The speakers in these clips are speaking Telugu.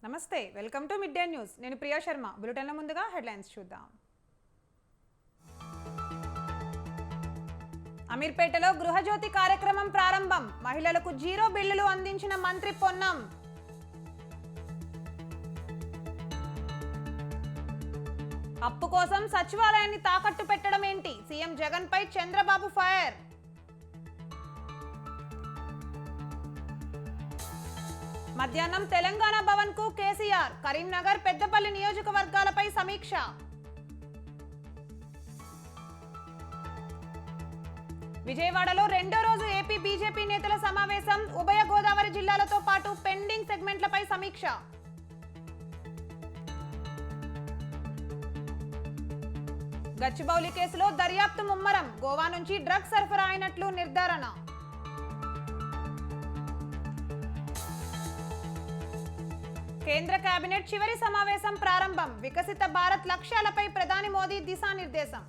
నమస్తే welcome to mid day news నేను ప్రియా శర్మ బులెటిన్ల ముందుగా హెడ్లైన్స్ చూద్దాం అమీర్పేటలో గృహజ్యోతి కార్యక్రమం ప్రారంభం మహిళలకు జీరో బిల్లులు అందించిన మంత్రి పొన్నం అప్పు కోసం సచివాలయాన్ని తాకట్టు పెట్టడం ఏంటి సీఎం జగన్ పై చంద్రబాబు ఫైర్ మధ్యాహ్నం తెలంగాణ భవన్ కు కేసీఆర్ కరీంనగర్ పెద్దపల్లి నియోజకవర్గాలపై సమీక్ష విజయవాడలో రెండో రోజు ఏపీ బీజేపీ నేతల సమావేశం ఉభయ గోదావరి జిల్లాలతో పాటు పెండింగ్ సెగ్మెంట్లపై సమీక్ష గచ్చిబౌలి కేసులో దర్యాప్తు ముమ్మరం గోవా నుంచి డ్రగ్స్ సరఫరా అయినట్లు నిర్ధారణ కేంద్ర కేబినెట్ చివరి సమావేశం ప్రారంభం వికసిత భారత్ లక్ష్యాలపై ప్రధాని మోదీ దిశానిర్దేశం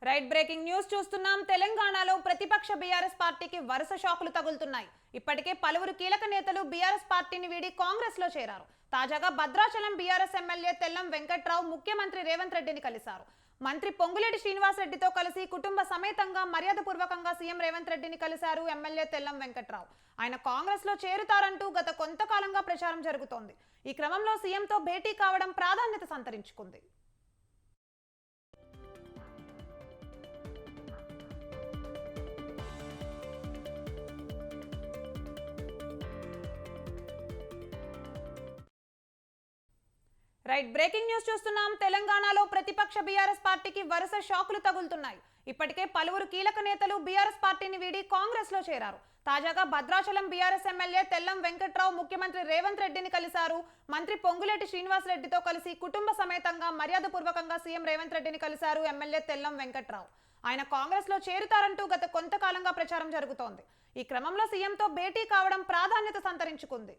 రైట్ బ్రేకింగ్ న్యూస్ చూస్తున్నాం. తెలంగాణలో ప్రతిపక్ష బీఆర్ఎస్ పార్టీకి వరుస షాకులు తగులుతున్నాయి. ఇప్పటికే పలువురు కీలక నేతలు బీఆర్ఎస్ పార్టీని వీడి కాంగ్రెస్ లో చేరారు. తాజాగా భద్రాచలం బీఆర్ఎస్ ఎమ్మెల్యే తెల్లం వెంకట్రావు ముఖ్యమంత్రి రేవంత్ రెడ్డిని కలిశారు. మంత్రి పొంగులేటి శ్రీనివాస్ రెడ్డితో కలిసి కుటుంబ సమేతంగా మర్యాదపూర్వకంగా సీఎం రేవంత్ రెడ్డిని కలిశారు ఎమ్మెల్యే తెల్లం వెంకట్రావు. ఆయన కాంగ్రెస్ లో చేరుతారంటూ గత కొంతకాలంగా ప్రచారం జరుగుతోంది. ఈ క్రమంలో సీఎంతో భేటీ కావడం ప్రాధాన్యత సంతరించుకుంది. రైట్ బ్రేకింగ్ న్యూస్ చూస్తున్నాం. తెలంగాణలో ప్రతిపక్ష బీఆర్ఎస్ పార్టీకి వరుస షాకులు తగులుతున్నాయి. ఇప్పటికే పలువురు కీలక నేతలు బీఆర్ఎస్ పార్టీని వీడి కాంగ్రెస్ లో చేరారు. తాజాగా భద్రాచలం బీఆర్ఎస్ ఎమ్మెల్యే తెల్లం వెంకట్రావు ముఖ్యమంత్రి రేవంత్ రెడ్డిని కలిశారు. మంత్రి పొంగులేటి శ్రీనివాస్ రెడ్డితో కలిసి కుటుంబ సమేతంగా మర్యాదపూర్వకంగా సీఎం రేవంత్ రెడ్డిని కలిశారు ఎమ్మెల్యే తెల్లం వెంకట్రావు. ఆయన కాంగ్రెస్ లో చేరుతారంటూ గత కొంతకాలంగా ప్రచారం జరుగుతోంది. ఈ క్రమంలో సీఎంతో భేటీ కావడం ప్రాధాన్యత సంతరించుకుంది.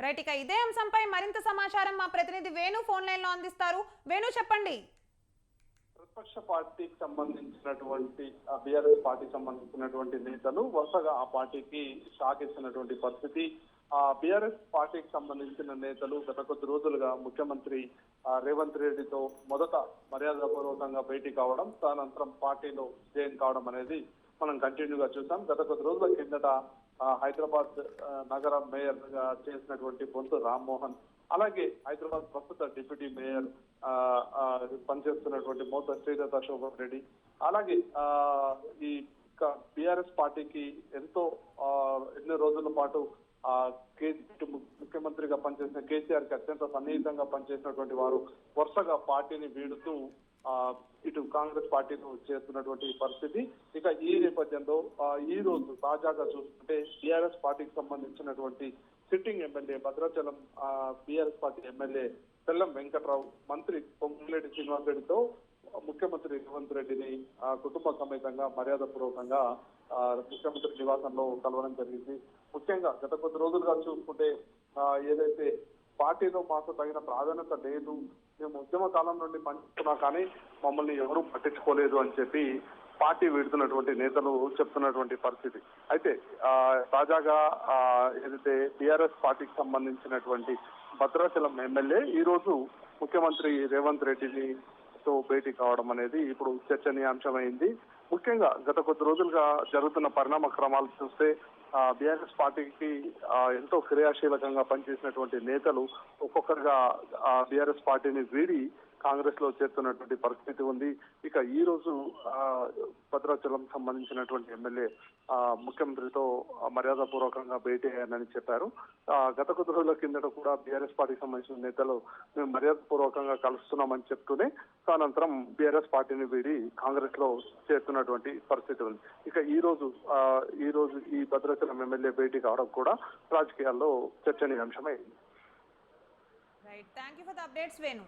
రైట్, ఇక ఇదే అంశంపై మరింత సమాచారం మా ప్రతినిధి వేణు ఫోన్ లైన్ లో అందిస్తారు. వేణు, చెప్పండి. ప్రతిపక్ష పార్టీకి సంబంధించినటువంటి బీఆర్ఎస్ పార్టీకి సంబంధించినటువంటి నేతలు వరుసగా ఆ పార్టీకి షాక్ ఇచ్చినటువంటి పరిస్థితి. బీఆర్ఎస్ పార్టీకి సంబంధించిన నేతలు గత కొద్ది రోజులుగా ముఖ్యమంత్రి రేవంత్ రెడ్డితో మొదట మర్యాదపూర్వకంగా భేటీ కావడం, తదనంతరం పార్టీలో జాయిన్ కావడం అనేది మనం కంటిన్యూగా చూసాం. గత కొద్ది రోజుల కిందట హైదరాబాద్ నగర మేయర్ గా చేసినటువంటి బొంతు రామ్మోహన్, అలాగే హైదరాబాద్ ప్రస్తుత డిప్యూటీ మేయర్ పనిచేస్తున్నటువంటి మోత శ్రీదత్త శోభన్ రెడ్డి, అలాగే ఈ బీఆర్ఎస్ పార్టీకి ఎంతో ఎన్నో రోజుల పాటు ముఖ్యమంత్రిగా పనిచేసిన కేసీఆర్ కి అత్యంత సన్నిహితంగా పనిచేసినటువంటి వారు వరుసగా పార్టీని వీడుతూ ఇటు కాంగ్రెస్ పార్టీలో చేస్తున్నటువంటి పరిస్థితి. ఇక ఈ నేపథ్యంలో ఈ రోజు తాజాగా చూస్తుంటే బీఆర్ఎస్ పార్టీకి సంబంధించినటువంటి sitting MLA Bhadrachalam BRS party MLA Tellam Venkatrao మంత్రి పొంగులేటి శ్రీనివాస్ రెడ్డితో ముఖ్యమంత్రి రేవంత్ రెడ్డిని కుటుంబ సమేతంగా మర్యాదపూర్వకంగా ముఖ్యమంత్రి నివాసంలో కలవడం జరిగింది. ముఖ్యంగా గత కొద్ది రోజులుగా చూసుకుంటే ఏదైతే పార్టీలో మాకు తగిన ప్రాధాన్యత లేదు, మేము ఉద్యమ కాలం నుండి పనిచేస్తున్నా కానీ మమ్మల్ని ఎవరూ పట్టించుకోలేదు అని చెప్పి పార్టీ వీడుతున్నటువంటి నేతలు చెప్తున్నటువంటి పరిస్థితి. అయితే తాజాగా ఏదైతే టిఆర్ఎస్ పార్టీకి సంబంధించినటువంటి భద్రాచలం ఎమ్మెల్యే ఈ రోజు ముఖ్యమంత్రి రేవంత్ రెడ్డిని తో భేటీ కావడం అనేది ఇప్పుడు చర్చనీయాంశమైంది. ముఖ్యంగా గత కొద్ది రోజులుగా జరుగుతున్న పరిణామ క్రమాలు చూస్తే బీఆర్ఎస్ పార్టీకి ఎంతో క్రియాశీలకంగా పనిచేసినటువంటి నేతలు ఒక్కొక్కరుగా బీఆర్ఎస్ పార్టీని వీడి కాంగ్రెస్ లో చేరుతున్నటువంటి పరిస్థితి ఉంది. ఇక ఈ రోజు భద్రాచలం సంబంధించినటువంటి ఎమ్మెల్యే ముఖ్యమంత్రితో మర్యాదపూర్వకంగా భేటీ అయ్యానని చెప్పారు. గత కొద్ది రోజుల కిందట కూడా బీఆర్ఎస్ పార్టీకి సంబంధించిన నేతలు మేము మర్యాదపూర్వకంగా కలుస్తున్నామని చెప్తూనే అనంతరం బీఆర్ఎస్ పార్టీని వీడి కాంగ్రెస్ లో చేరుతున్నటువంటి పరిస్థితి ఉంది. ఇక ఈ రోజు ఈ భద్రాచలం ఎమ్మెల్యే భేటీ కావడం కూడా రాజకీయాల్లో చర్చనీయాంశమైంది. Right, thank you for the updates Venu.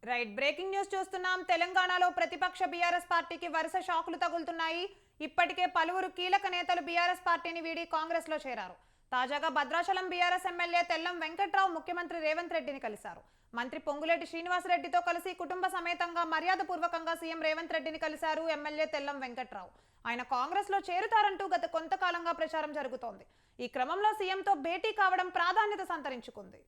Right, breaking news చూస్తున్నాం. తెలంగాణలో ప్రతిపక్ష బీఆర్ఎస్ పార్టీకి వరుస షాకులు తగులుతున్నాయి. ఇప్పటికే పలువురు కీలక నేతలు బీఆర్ఎస్ పార్టీని వీడి కాంగ్రెస్ లో చేరారు. తాజాగా భద్రాచలం బీఆర్ఎస్ ఎమ్మెల్యే తెల్లం వెంకట్రావు ముఖ్యమంత్రి రేవంత్ రెడ్డిని కలిశారు. మంత్రి పొంగులేటి శ్రీనివాసరెడ్డితో కలిసి కుటుంబ సమేతంగా మర్యాదపూర్వకంగా సీఎం రేవంత్ రెడ్డిని కలిశారు ఎమ్మెల్యే తెల్లం వెంకట్రావు. ఆయన కాంగ్రెస్ లో చేరుతారంటూ గత కొంతకాలంగా ప్రచారం జరుగుతోంది. ఈ క్రమంలో సీఎంతో భేటీ కావడం ప్రాధాన్యత సంతరించుకుంది.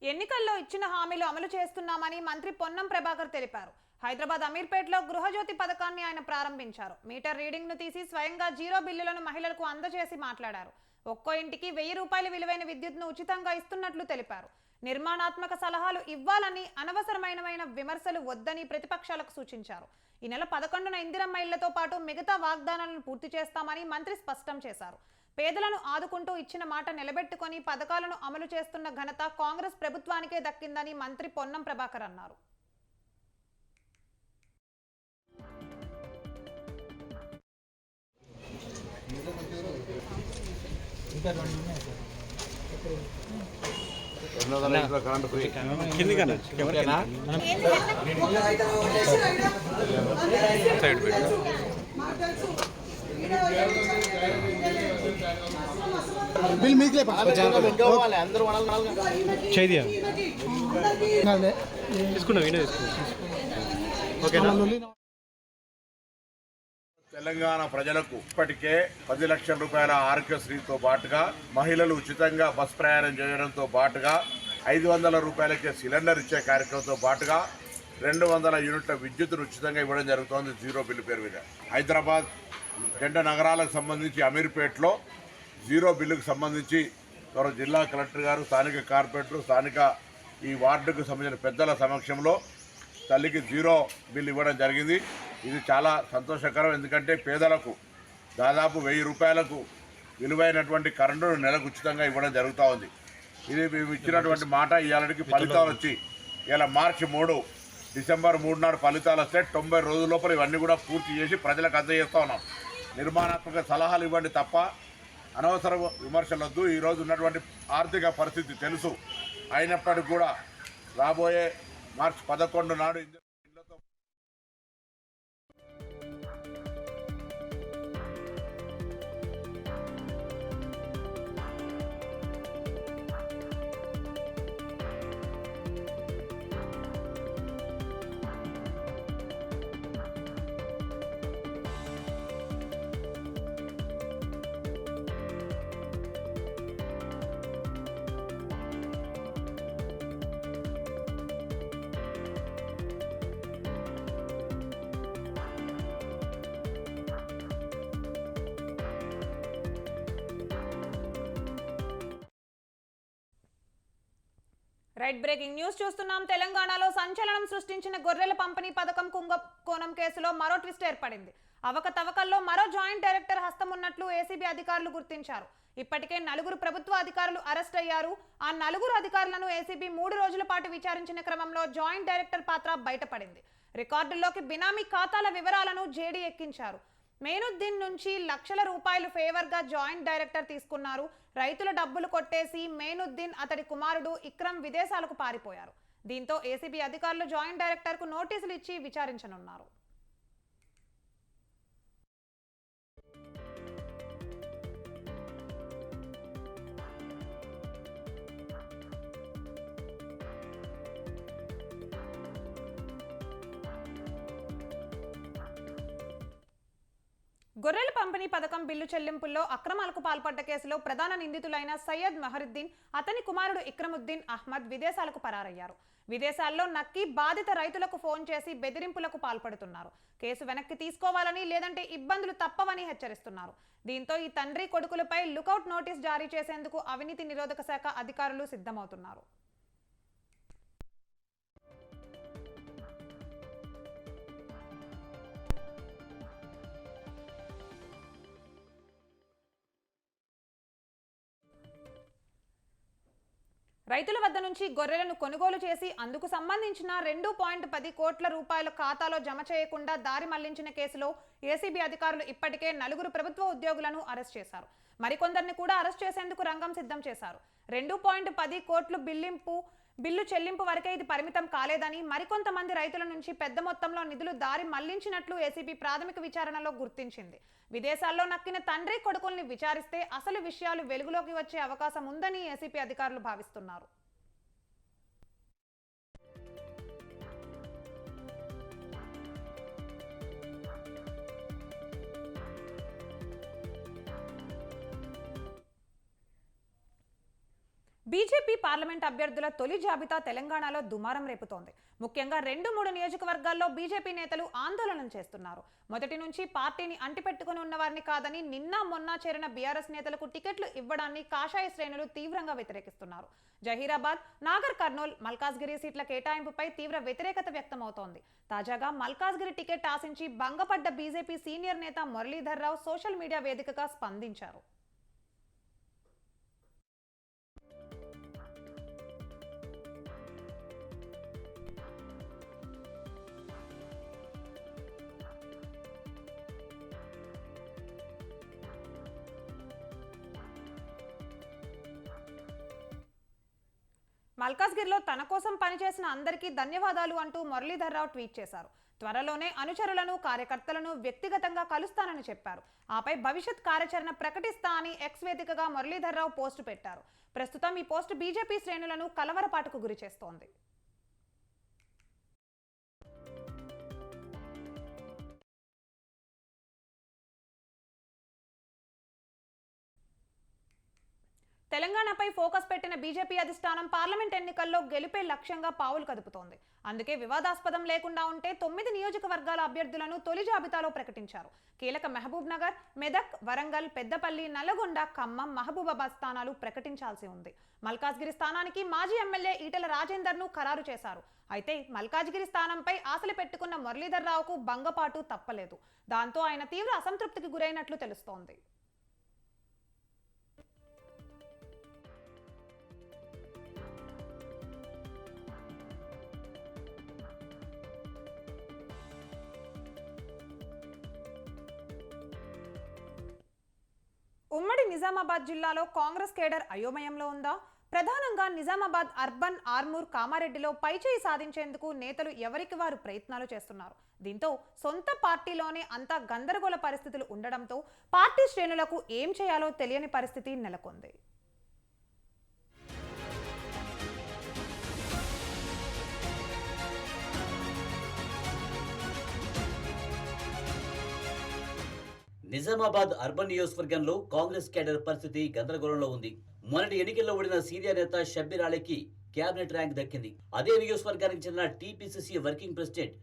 ఎన్నికల్లో ఇచ్చిన హామీలు అమలు చేస్తున్నామని మంత్రి పొన్నం ప్రభాకర్ తెలిపారు. హైదరాబాద్ అమీర్పేటలో గృహజ్యోతి పథకాన్ని ఆయన ప్రారంభించారు. మీటర్ రీడింగ్ ను తీసి స్వయంగా జీరో బిల్లులను మహిళలకు అందజేసి మాట్లాడారు. ఒక్కో ఇంటికి 1000 రూపాయల విలువైన విద్యుత్ను ఉచితంగా ఇస్తున్నట్లు తెలిపారు. నిర్మాణాత్మక సలహాలు ఇవ్వాలని, అనవసరమైన విమర్శలు వద్దని ప్రతిపక్షాలకు సూచించారు. ఈ నెల 11న ఇందిరమ్మ ఇళ్లతో పాటు మిగతా వాగ్దానాలను పూర్తి చేస్తామని మంత్రి స్పష్టం చేశారు. పేదలను ఆదుకుంటూ ఇచ్చిన మాట నిలబెట్టుకొని పథకాలను అమలు చేస్తున్న ఘనత కాంగ్రెస్ ప్రభుత్వానికే దక్కిందని మంత్రి పొన్నం ప్రభాకర్ అన్నారు. బిల్ మీకే తెలంగాణ ప్రజలకు ఇప్పటికే 10 లక్షల రూపాయల ఆరోగ్యశ్రీతో పాటుగా మహిళలు ఉచితంగా బస్ ప్రయాణం చేయడంతో పాటుగా 500 రూపాయలకే సిలిండర్ ఇచ్చే కార్యక్రమంతో పాటుగా 200 యూనిట్ల విద్యుత్తును ఉచితంగా ఇవ్వడం జరుగుతోంది జీరో బిల్లు పేరు మీద. హైదరాబాద్ 2 నగరాలకు సంబంధించి అమీర్పేటలో జీరో బిల్లుకు సంబంధించి గౌరవ జిల్లా కలెక్టర్ గారు, స్థానిక కార్పొరేటర్, స్థానిక ఈ వార్డుకు సంబంధించిన పెద్దల సమక్షంలో తల్లికి జీరో బిల్ ఇవ్వడం జరిగింది. ఇది చాలా సంతోషకరం. ఎందుకంటే పేదలకు దాదాపు 1000 రూపాయలకు విలువైనటువంటి కరెంటును నెలకు ఉచితంగా ఇవ్వడం జరుగుతూ ఉంది. ఇది మేము ఇచ్చినటువంటి మాట ఇవాళకి ఫలితాలు వచ్చి ఇలా మార్చి 3 డిసెంబర్ 3 నాడు ఫలితాలు వస్తే 90 రోజుల లోపల ఇవన్నీ కూడా పూర్తి చేసి ప్రజలకు అందజేస్తూ ఉన్నాం. నిర్మాణాత్మక సలహాలు ఇవ్వండి తప్ప అనవసర విమర్శలు వద్దు. ఈరోజు ఉన్నటువంటి ఆర్థిక పరిస్థితి తెలుసు. అయినప్పటికీ కూడా రాబోయే మార్చి 11 నాడు ఇళ్లతో రైట్, బ్రేకింగ్ న్యూస్ చూస్తున్నాం. తెలంగాణలో సంచలనం సృష్టించిన గొర్రెల పంపిణీ పథకం కుంభకోణం కేసులో మరో ట్విస్ట్ ఏర్పడింది. అవకతవకల్లో మరో జాయింట్ డైరెక్టర్ హస్తం ఉన్నట్లు ఏసీబీ అధికారులు గుర్తించారు. ఇప్పటికే 4 ప్రభుత్వ అధికారులు అరెస్ట్ అయ్యారు. ఆ 4 అధికారులను ఏసీబీ 3 రోజుల పాటు విచారించిన క్రమంలో జాయింట్ డైరెక్టర్ పాత్ర బయటపడింది. రికార్డుల్లోకి బినామీ ఖాతాల వివరాలను జేడీ ఎక్కించారు. మెయినుద్దీన్ నుంచి లక్షల రూపాయలు ఫేవర్ గా జాయింట్ డైరెక్టర్ తీసుకున్నారు. రైతుల డబ్బులు కొట్టేసి మెయినుద్దీన్ అతడి కుమారుడు ఇక్రమ్ విదేశాలకు పారిపోయారు. దీంతో ఏసీబీ అధికారులు జాయింట్ డైరెక్టర్ కు నోటీసులు ఇచ్చి విచారించనున్నారు. గొర్రెల పంపిణీ పథకం బిల్లు చెల్లింపుల్లో అక్రమాలకు పాల్పడ్డ కేసులో ప్రధాన నిందితులైన సయ్యద్ మహరుద్దీన్, అతని కుమారుడు ఇక్రముద్దీన్ అహ్మద్ విదేశాలకు పరారయ్యారు. విదేశాల్లో నక్కి బాధిత రైతులకు ఫోన్ చేసి బెదిరింపులకు పాల్పడుతున్నారు. కేసు వెనక్కి తీసుకోవాలని లేదంటే ఇబ్బందులు తప్పవని హెచ్చరిస్తున్నారు. దీంతో ఈ తండ్రి కొడుకులపై లుకౌట్ నోటీస్ జారీ చేసేందుకు అవినీతి నిరోధక శాఖ అధికారులు సిద్ధమవుతున్నారు. రైతుల వద్ద నుంచి గొర్రెలను కొనుగోలు చేసి అందుకు సంబంధించిన 2.10 కోట్ల రూపాయల ఖాతాలో జమ చేయకుండా దారి మళ్లించిన కేసులో ఏసీబీ అధికారులు ఇప్పటికే 4 ప్రభుత్వ ఉద్యోగులను అరెస్ట్ చేశారు. మరికొందరిని కూడా అరెస్ట్ చేసేందుకు రంగం సిద్ధం చేశారు. 2.10 కోట్లు బిల్లు చెల్లింపు వరకే ఇది పరిమితం కాలేదని, మరికొంతమంది రైతుల నుంచి పెద్ద మొత్తంలో నిధులు దారి మళ్లించినట్లు ఏసీబీ ప్రాథమిక విచారణలో గుర్తించింది. విదేశాల్లో నక్కిన తండ్రి కొడుకుల్ని విచారిస్తే అసలు విషయాలు వెలుగులోకి వచ్చే అవకాశం ఉందని ఏసీబీ అధికారులు భావిస్తున్నారు. బీజేపీ పార్లమెంట్ అభ్యర్థుల తొలి జాబితా తెలంగాణలో దుమారం రేపుతోంది. ముఖ్యంగా 2-3 నియోజకవర్గాల్లో బీజేపీ నేతలు ఆందోళన చేస్తున్నారు. మొదటి నుంచి పార్టీని అంటిపెట్టుకుని ఉన్నవారిని కాదని నిన్న మొన్న చేరిన బీఆర్ఎస్ నేతలకు టికెట్లు ఇవ్వడాన్ని కాషాయ శ్రేణులు తీవ్రంగా వ్యతిరేకిస్తున్నారు. జహీరాబాద్, నాగర్ కర్నూల్, మల్కాజ్గిరి సీట్ల కేటాయింపుపై తీవ్ర వ్యతిరేకత వ్యక్తమవుతోంది. తాజాగా మల్కాజ్గిరి టికెట్ ఆశించి భంగపడ్డ బీజేపీ సీనియర్ నేత మురళీధర్ రావు సోషల్ మీడియా వేదికగా స్పందించారు. మల్కాజ్గిరిలో తన కోసం పనిచేసిన అందరికీ ధన్యవాదాలు అంటూ మురళీధర్ రావు ట్వీట్ చేశారు. త్వరలోనే అనుచరులను, కార్యకర్తలను వ్యక్తిగతంగా కలుస్తానని చెప్పారు. ఆపై భవిష్యత్ కార్యాచరణ ప్రకటిస్తా అని ఎక్స్ వేదికగా మురళీధర్ రావు పోస్టు పెట్టారు. ప్రస్తుతం ఈ పోస్టు బీజేపీ శ్రేణులను కలవరపాటుకు గురి చేస్తోంది. తెలంగాణపై ఫోకస్ పెట్టిన బీజేపీ అధిష్టానం పార్లమెంట్ ఎన్నికల్లో గెలుపే లక్ష్యంగా పావులు కదుపుతోంది. అందుకే వివాదాస్పదం లేకుండా ఉంటే 9 నియోజకవర్గాల అభ్యర్థులను తొలి జాబితాలో ప్రకటించారు. కీలక మహబూబ్ నగర్, మెదక్, వరంగల్, పెద్దపల్లి, నల్లగొండ, ఖమ్మం, మహబూబాబాద్ స్థానాలు ప్రకటించాల్సి ఉంది. మల్కాజ్గిరి స్థానానికి మాజీ ఎమ్మెల్యే ఈటెల రాజేందర్ ను ఖరారు చేశారు. అయితే మల్కాజ్గిరి స్థానంపై ఆశలు పెట్టుకున్న మురళీధర్ రావుకు భంగపాటు తప్పలేదు. దాంతో ఆయన తీవ్ర అసంతృప్తికి గురైనట్లు తెలుస్తోంది. ఉమ్మడి నిజామాబాద్ జిల్లాలో కాంగ్రెస్ కేడర్ అయోమయంలో ఉందా? ప్రధానంగా నిజామాబాద్ అర్బన్, ఆర్మూర్, కామారెడ్డిలో పైచేయి సాధించేందుకు నేతలు ఎవరికి వారు ప్రయత్నాలు చేస్తున్నారు. దీంతో సొంత పార్టీలోనే అంతా గందరగోళ పరిస్థితులు ఉండడంతో పార్టీ శ్రేణులకు ఏం చేయాలో తెలియని పరిస్థితి నెలకొంది. నిజామాబాద్ అర్బన్ నియోజకవర్గంలో కాంగ్రెస్ కేడర్ పరిస్థితి గందరగోళంలో ఉంది. మొన్నటి ఎన్నికల్లో ఓడిన సీనియర్ నేత షబ్బీర్ అలీకి క్యాబినెట్ ర్యాంక్ దక్కింది. అదే నియోజకవర్గానికి చెందిన టీపీసీసీ వర్కింగ్ ప్రెసిడెంట్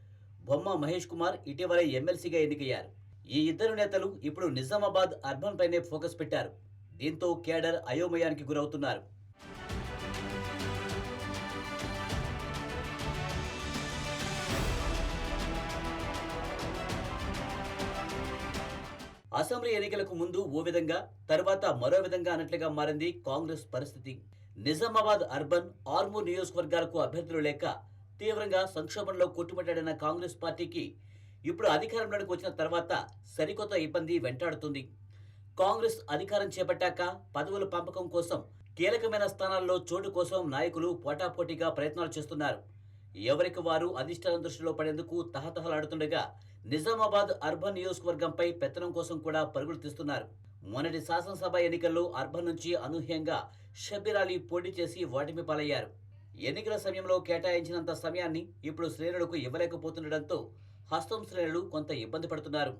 బొమ్మ మహేష్ కుమార్ ఇటీవలే ఎమ్మెల్సీగా ఎన్నికయ్యారు. ఈ ఇద్దరు నేతలు ఇప్పుడు నిజామాబాద్ అర్బన్ పైనే ఫోకస్ పెట్టారు. దీంతో కేడర్ అయోమయానికి గురవుతున్నారు. అసెంబ్లీ ఎన్నికలకు ముందు ఓ విధంగా, తర్వాత మరో విధంగా అన్నట్లుగా మారింది కాంగ్రెస్ పరిస్థితి. నిజామాబాద్ అర్బన్, ఆర్మూర్ నియోజకవర్గాలకు అభ్యర్థులు లేక తీవ్రంగా సంక్షోభంలో కొట్టుమిట్టాడిన కాంగ్రెస్ పార్టీకి ఇప్పుడు అధికారంలోకి వచ్చిన తర్వాత సరికొత్త ఇబ్బంది వెంటాడుతుంది. కాంగ్రెస్ అధికారం చేపట్టాక పదవుల పంపకం కోసం, కీలకమైన స్థానాల్లో చోటు కోసం నాయకులు పోటాపోటీగా ప్రయత్నాలు చేస్తున్నారు. ఎవరికి వారు అధిష్టానం దృష్టిలో పడేందుకు తహతహలాడుతుండగా నిజామాబాద్ అర్బన్ నియోజకవర్గంపై పెత్తనం కోసం కూడా పరుగులు తీస్తున్నారు. మొన్నటి శాసనసభ ఎన్నికల్లో అర్బన్ నుంచి అనూహ్యంగా షబ్బీర్ అలీ పోటీ చేసి ఓటమి పాలయ్యారు. ఎన్నికల సమయంలో కేటాయించినంత సమయాన్ని ఇప్పుడు శ్రేణులకు ఇవ్వలేకపోతుండటంతో హస్తం శ్రేణులు కొంత ఇబ్బంది పడుతున్నారు.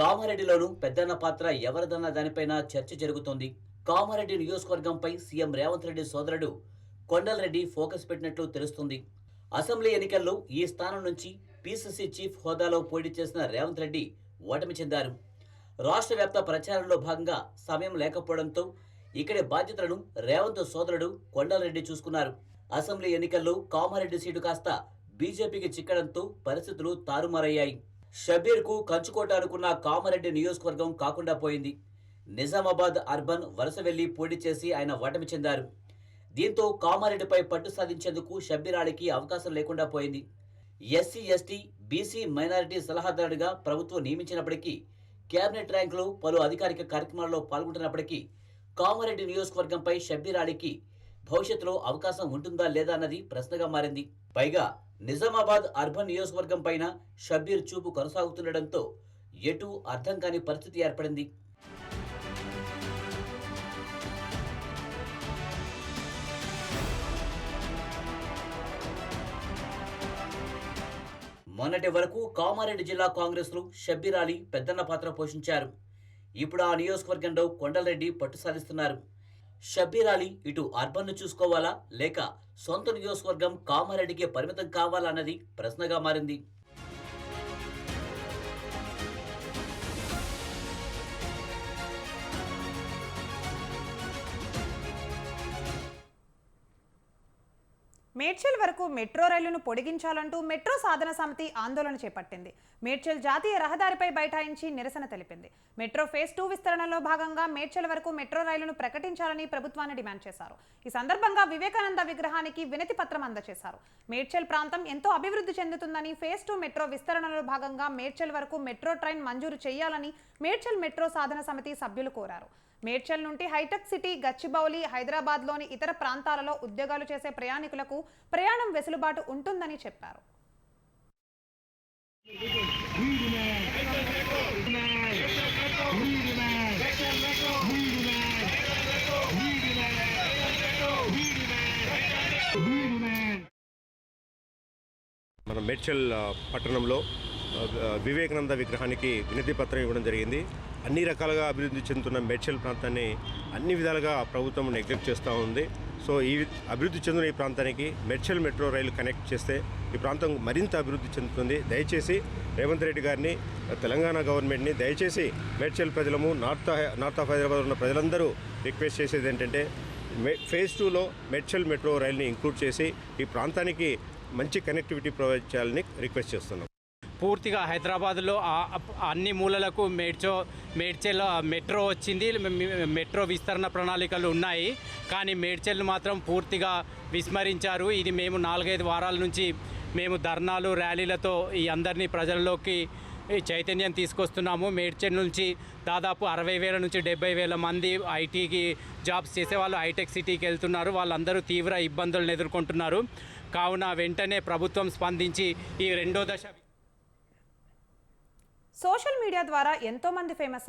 కామారెడ్డిలోనూ పెద్దన్న పాత్ర ఎవరిదన్న దానిపైన చర్చ జరుగుతోంది. కామారెడ్డి నియోజకవర్గంపై సీఎం రేవంత్ రెడ్డి సోదరుడు కొండలరెడ్డి ఫోకస్ పెట్టినట్లు తెలుస్తుంది. అసెంబ్లీ ఎన్నికల్లో ఈ స్థానం నుంచి పీసీసీ చీఫ్ హోదాలో పోటీ చేసిన రేవంత్ రెడ్డి ఓటమి చెందారు. రాష్ట్ర వ్యాప్త ప్రచారంలో భాగంగా సమయం లేకపోవడంతో ఇక్కడి బాధ్యతలను రేవంత్ సోదరుడు కొండలరెడ్డి చూసుకున్నారు. అసెంబ్లీ ఎన్నికల్లో కామారెడ్డి సీటు కాస్త బీజేపీకి చిక్కడంతో పరిస్థితులు తారుమారయ్యాయి. షబ్బీర్ కు కంచుకోట అనుకున్న కామారెడ్డి నియోజకవర్గం కాకుండా పోయింది. నిజామాబాద్ అర్బన్ వలస వెళ్లి పోటీ చేసి ఆయన ఓటమి చెందారు. దీంతో కామారెడ్డిపై పట్టు సాధించేందుకు షబ్బీర్ అలీకి అవకాశం లేకుండా పోయింది. ఎస్సీ, ఎస్టీ, బీసీ, మైనారిటీ సలహాదారుడిగా ప్రభుత్వం నియమించినప్పటికీ, కేబినెట్ ర్యాంకులో పలు అధికారిక కార్యక్రమాల్లో పాల్గొంటున్నప్పటికీ కామారెడ్డి నియోజకవర్గంపై షబ్బీర్ అలీకి భవిష్యత్తులో అవకాశం ఉంటుందా లేదా అన్నది ప్రశ్నగా మారింది. పైగా నిజామాబాద్ అర్బన్ నియోజకవర్గం పైన షబ్బీర్ చూపు కొనసాగుతుండటంతో ఎటూ అర్థం కాని పరిస్థితి ఏర్పడింది. మొన్నటి వరకు కామారెడ్డి జిల్లా కాంగ్రెస్లో షబ్బీర్ అలీ పెద్దన్న పాత్ర పోషించారు. ఇప్పుడు ఆ నియోజకవర్గంలో కొండలరెడ్డి పట్టు సాధిస్తున్నారు. షబ్బీర్ అలీ ఇటు అర్బన్ను చూసుకోవాలా లేక సొంత నియోజకవర్గం కామారెడ్డికి పరిమితం కావాలా అన్నది ప్రశ్నగా మారింది. మేడ్చల్ వరకు మెట్రో రైలును పొడిగించాలంటూ మెట్రో సాధన సమితి ఆందోళన చేపట్టింది. మేడ్చల్ జాతీయ రహదారిపై బైఠాయించి నిరసన తెలిపింది. మెట్రో ఫేజ్ 2 విస్తరణలో భాగంగా మేడ్చల్ వరకు మెట్రో రైలును ప్రకటించాలని ప్రభుత్వాన్ని డిమాండ్ చేశారు. ఈ సందర్భంగా వివేకానంద విగ్రహానికి వినతి పత్రం అందజేశారు. మేడ్చల్ ప్రాంతం ఎంతో అభివృద్ధి చెందుతుందని, ఫేజ్ 2 మెట్రో విస్తరణలో భాగంగా మేడ్చల్ వరకు మెట్రో ట్రైన్ మంజూరు చేయాలని మేడ్చల్ మెట్రో సాధన సమితి సభ్యులు కోరారు. మేడ్చల్ నుండి హైటెక్ సిటీ, గచ్చిబౌలి, హైదరాబాద్లోని ఇతర ప్రాంతాలలో ఉద్యోగాలు చేసే ప్రయాణికులకు ప్రయాణం వెసులుబాటు ఉంటుందని చెప్పారు. మన మేడ్చల్ పట్టణంలో వివేకానంద విగ్రహానికి వినతి పత్రం ఇవ్వడం జరిగింది. అన్ని రకాలుగా అభివృద్ధి చెందుతున్న మేడ్చల్ ప్రాంతాన్ని అన్ని విధాలుగా ప్రభుత్వం నెగ్లెక్ట్ చేస్తూ ఉంది. సో ఈ అభివృద్ధి చెందిన ఈ ప్రాంతానికి మేడ్చల్ మెట్రో రైలు కనెక్ట్ చేస్తే ఈ ప్రాంతం మరింత అభివృద్ధి చెందుతుంది. దయచేసి రేవంత్ రెడ్డి గారిని, తెలంగాణ గవర్నమెంట్ని దయచేసి మేడ్చల్ ప్రజలము, నార్త్ ఆఫ్ హైదరాబాద్ ఉన్న ప్రజలందరూ రిక్వెస్ట్ చేసేది ఏంటంటే ఫేజ్ 2లో మేడ్చల్ మెట్రో రైల్ని ఇంక్లూడ్ చేసి ఈ ప్రాంతానికి మంచి కనెక్టివిటీ ప్రొవైడ్ చేయాలని రిక్వెస్ట్ చేస్తున్నాం. పూర్తిగా హైదరాబాద్లో అన్ని మూలలకు మేడ్చల్ మెట్రో వచ్చింది. మెట్రో విస్తరణ ప్రణాళికలు ఉన్నాయి, కానీ మేడ్చల్ మాత్రం పూర్తిగా విస్మరించారు. ఇది మేము 4-5 వారాల నుంచి మేము ధర్నాలు, ర్యాలీలతో ఈ అందరినీ ప్రజల్లోకి చైతన్యం తీసుకొస్తున్నాము. మేడ్చల్ నుంచి దాదాపు 60,000 నుంచి 70,000 మంది ఐటీకి జాబ్స్ చేసేవాళ్ళు హైటెక్ సిటీకి వెళ్తున్నారు. వాళ్ళందరూ తీవ్ర ఇబ్బందులను ఎదుర్కొంటున్నారు. కావున వెంటనే ప్రభుత్వం స్పందించి ఈ 2వ దశ. సోషల్ మీడియా ద్వారా ఎంతో మంది ఫేమస్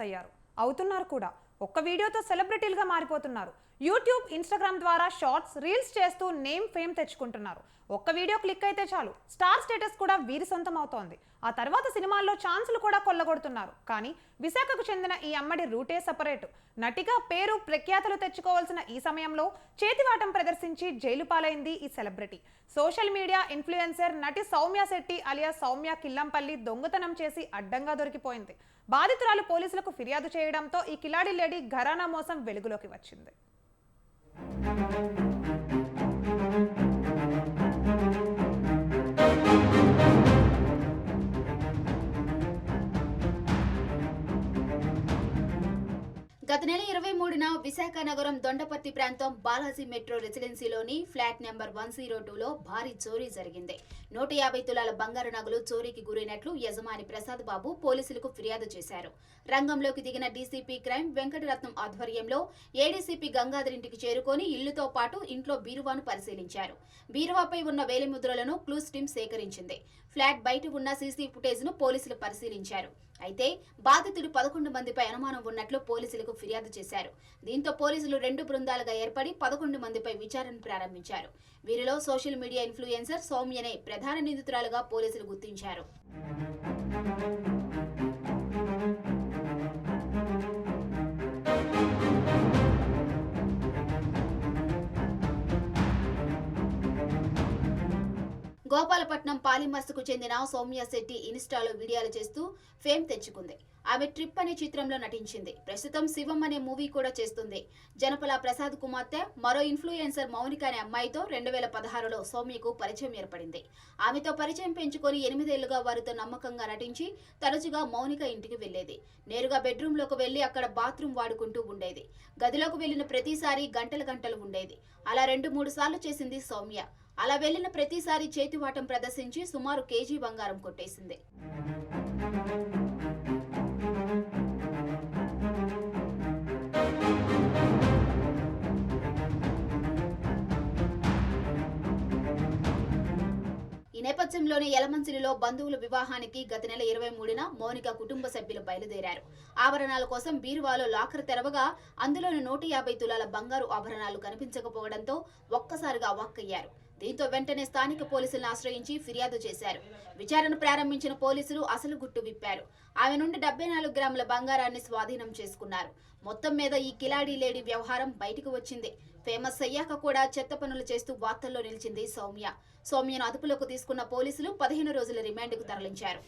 అవుతున్నారు కూడా. ఒక్క వీడియోతో సెలబ్రిటీలుగా మారిపోతున్నారు. యూట్యూబ్, ఇన్స్టాగ్రామ్ ద్వారా షార్ట్స్, రీల్స్ చేస్తూ నేమ్, ఫేమ్ తెచ్చుకుంటున్నారు. ఒక్క వీడియో క్లిక్ అయితే చాలు స్టార్ స్టేటస్ కూడా వీరి సొంతం అవుతోంది. ఆ తర్వాత సినిమాల్లో ఛాన్సులు కూడా కొల్లగొడుతున్నారు. కానీ విశాఖకు చెందిన ఈ అమ్మడి రూటే సపరేటు. నటిగా పేరు, ప్రఖ్యాతులు తెచ్చుకోవాల్సిన ఈ సమయంలో చేతివాటం ప్రదర్శించి జైలు పాలైంది ఈ సెలబ్రిటీ. సోషల్ మీడియా ఇన్ఫ్లుయెన్సర్ నటి సౌమ్య శెట్టి అలియా సౌమ్య కిల్లంపల్లి దొంగతనం చేసి అడ్డంగా దొరికిపోయింది. బాధితురాలు పోలీసులకు ఫిర్యాదు చేయడంతో ఈ కిలాడి లేడీ ఘరానా మోసం వెలుగులోకి వచ్చింది. గత నెల 23న విశాఖ నగరం దొండపర్తి ప్రాంతం బాలాజీ మెట్రో రెసిడెన్సీలోని ఫ్లాట్ నెంబర్ 102లో భారీ చోరీ జరిగింది. 150 తులాల బంగారు నగలు చోరీకి గురైనట్లు యజమాని ప్రసాద్ బాబు పోలీసులకు ఫిర్యాదు చేశారు. రంగంలోకి దిగిన డీసీపీ క్రైమ్ వెంకటరత్నం ఆధ్వర్యంలో ఏడీసీపీ గంగాధరింటికి చేరుకొని ఇల్లుతో పాటు ఇంట్లో బీరువాను పరిశీలించారు. బీరువాపై ఉన్న వేలిముద్రలను క్లూస్ టీం సేకరించింది. ఫ్లాట్ బయట ఉన్న సీసీ ఫుటేజ్ను పోలీసులు పరిశీలించారు. అయితే బాధితులు 11 మందిపై అనుమానం ఉన్నట్లు పోలీసులకు ఫిర్యాదు చేశారు. దీంతో పోలీసులు 2 బృందాలుగా ఏర్పడి 11 మందిపై విచారణ ప్రారంభించారు. వీరిలో సోషల్ మీడియా ఇన్ఫ్లుయెన్సర్ సౌమ్యనే ప్రధాన నిందితురాలుగా పోలీసులు గుర్తించారు. గోపాలపట్నం పాలిమర్స్కు చెందిన సౌమ్య శెట్టి ఇన్స్టాలో వీడియోలు చేస్తూ ఫేమ్ తెచ్చుకుంది. ఆమె ట్రిప్ అనే చిత్రంలో నటించింది. ప్రస్తుతం శివం అనే మూవీ కూడా చేస్తుంది. జనపల ప్రసాద్ కుమార్తె మరో ఇన్ఫ్లుయెన్సర్ మౌనిక అనే అమ్మాయితో 2016లో సౌమ్యకు పరిచయం ఏర్పడింది. ఆమెతో పరిచయం పెంచుకొని 8 ఏళ్లుగా వారితో నమ్మకంగా నటించి తరచుగా మౌనిక ఇంటికి వెళ్లేది. నేరుగా బెడ్రూమ్లోకి వెళ్లి అక్కడ బాత్రూమ్ వాడుకుంటూ ఉండేది. గదిలోకి వెళ్లిన ప్రతిసారి గంటలు ఉండేది. అలా 2-3 సార్లు చేసింది సౌమ్య. అలా వెళ్లిన ప్రతిసారి చేతివాటం ప్రదర్శించి సుమారు కేజీ బంగారం కొట్టేసింది. ఈ నేపథ్యంలోనే యలమంచిలిలో బంధువుల వివాహానికి గత నెల 23న మౌనిక కుటుంబ సభ్యులు బయలుదేరారు. ఆభరణాల కోసం బీరువాలో లాకర్ తెరవగా అందులోని 150 తులాల బంగారు ఆభరణాలు కనిపించకపోవడంతో ఒక్కసారిగా అవాక్కయ్యారు. దీంతో వెంటనే స్థానిక పోలీసులను ఆశ్రయించి ఫిర్యాదు చేశారు. విచారణ ప్రారంభించిన పోలీసులు అసలు గుట్టు విప్పారు. ఆమె నుండి 74 గ్రాముల బంగారాన్ని స్వాధీనం చేసుకున్నారు. మొత్తం మీద ఈ కిలాడీ లేడీ వ్యవహారం బయటకు వచ్చింది. ఫేమస్ అయ్యాక కూడా చెత్త పనులు చేస్తూ వార్తల్లో నిలిచింది సౌమ్య. సౌమ్యను అదుపులోకి తీసుకున్న పోలీసులు 15 రోజుల రిమాండ్కు తరలించారు.